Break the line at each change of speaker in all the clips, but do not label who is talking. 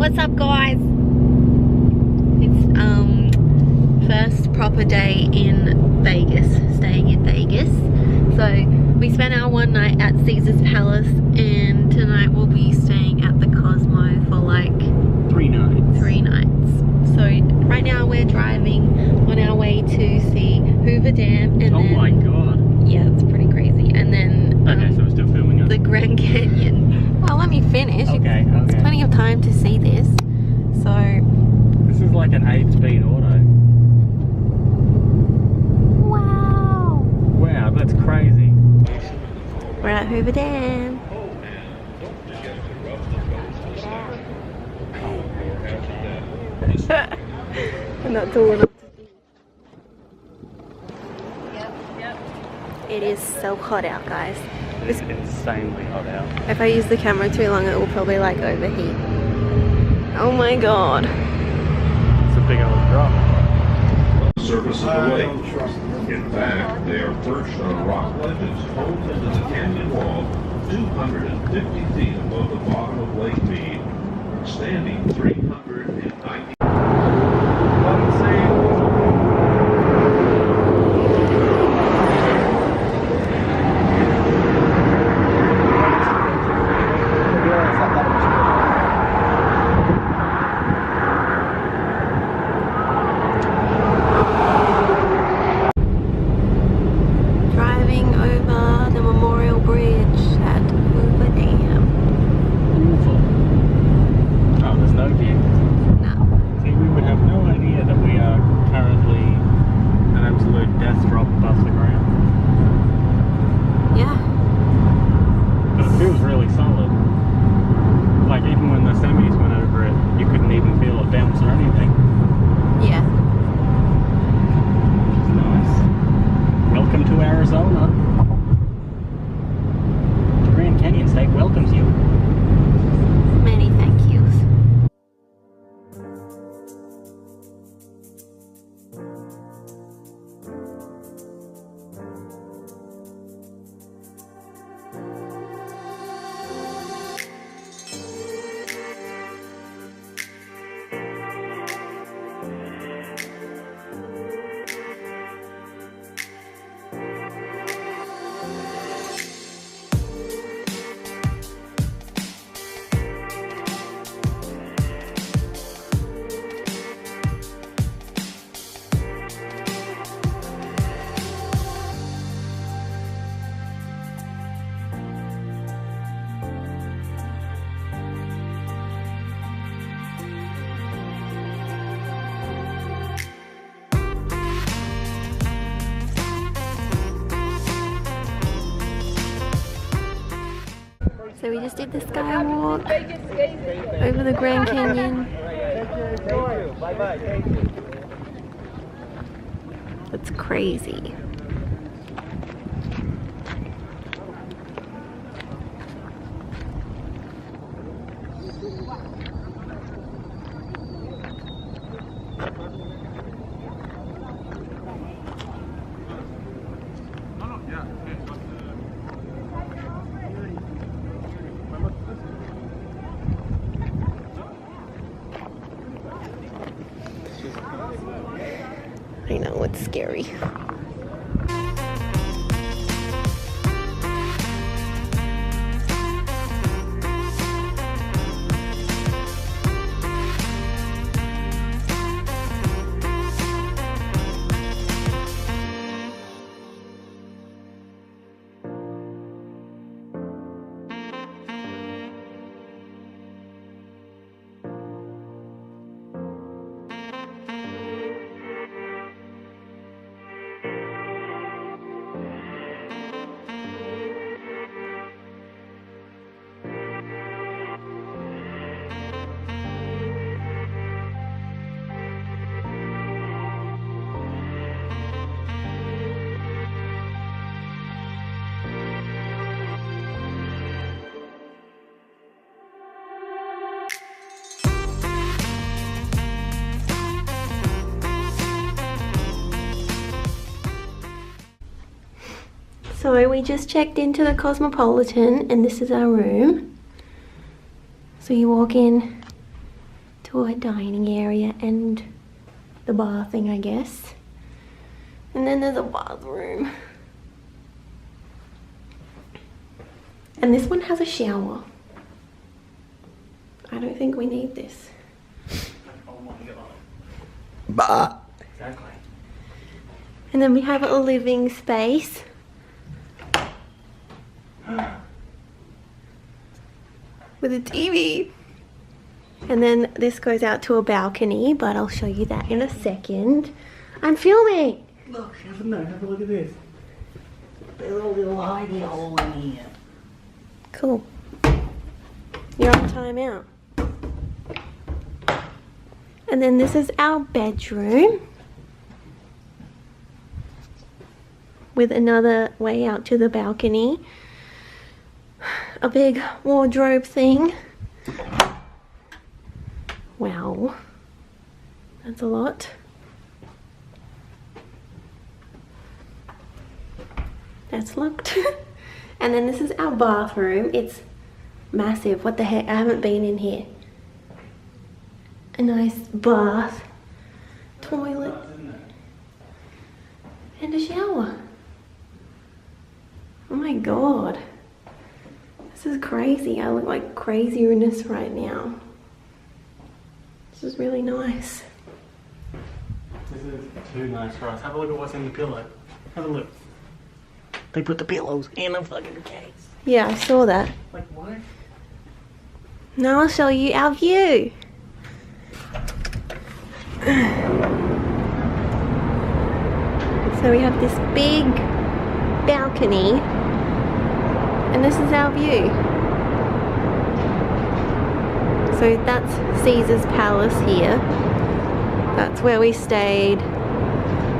What's up, guys? It's first proper day in Vegas, staying in Vegas. So we spent our one night at Caesar's Palace, and tonight we'll be staying at the Cosmo for like
3 nights.
3 nights. So right now we're driving on our way to see Hoover Dam, and
oh my god.
Yeah, it's pretty crazy. And then
okay, so we're still filming it.
The Grand Canyon. Well, let me finish.
Okay,
There's plenty of time to see this. So
this is like an 8-speed auto.
wow.
Wow, that's crazy.
We're at Hoover Dam. I'm not tall enough to see. Yep. It is so hot out, guys.
It's insanely hot out.
If I use the camera too long, it will probably like overheat. Oh my god.
It's a big old drop.
Surface of the lake. In fact, they are perched on rock ledges hove into the canyon wall 250 feet above the bottom of Lake Mead, standing 390.
So we just did the skywalk over the Grand Canyon. That's crazy. I know, it's scary. So we just checked into the Cosmopolitan, and this is our room. So you walk in, to a dining area and the bar thing, I guess. And then there's a bathroom. And this one has a shower. I don't think we need this.
Oh my god.
Bah.
Exactly.
And then we have a living space. With a TV. And then this goes out to a balcony, but I'll show you that in a second. I'm filming!
Look, have a look at this. There's a little hidey hole in here.
Cool. You're on timeout. And then this is our bedroom. With another way out to the balcony. A big wardrobe thing. Wow. That's a lot. That's locked. And then this is our bathroom. It's massive. What the heck? I haven't been in here. A nice bath, toilet, and a shower. Oh my god. This is crazy. I look like craziness right now. This is really nice.
This is too nice for us. Have a look at what's in the pillow. Have a look. They put the pillows in a fucking case.
Yeah, I saw that.
Like what?
Now I'll show you our view. So we have this big balcony, and this is our view. So that's Caesar's Palace here. That's where we stayed.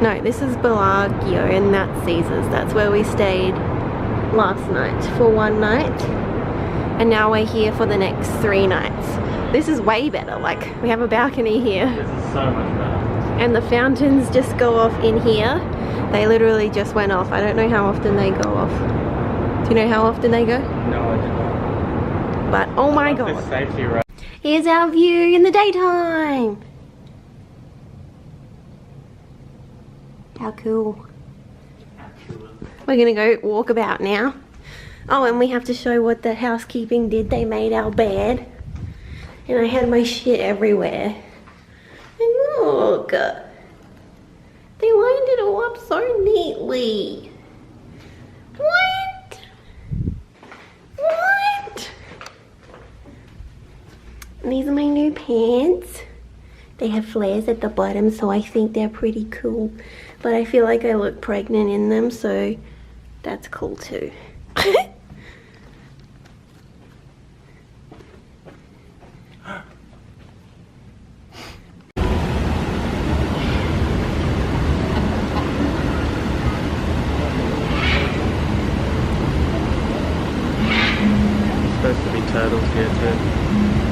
No, this is Bellagio and that's Caesar's. That's where we stayed last night for one night. And now we're here for the next 3 nights. This is way better. Like, we have a balcony here.
This is so much better.
And the fountains just go off in here. They literally just went off. I don't know how often they go off. Do you know how often they go?
No, I didn't.
But oh my
This
god.
safety right.
Here's our view in the daytime. How cool. We're gonna go walk about now. Oh, and we have to show what the housekeeping did. They made our bed. And I had my shit everywhere. And look. They lined it all up so neatly. What? What? These are my new pants. They have flares at the bottom, so I think they're pretty cool. But I feel like I look pregnant in them, so that's cool too.
Supposed to be turtles here too.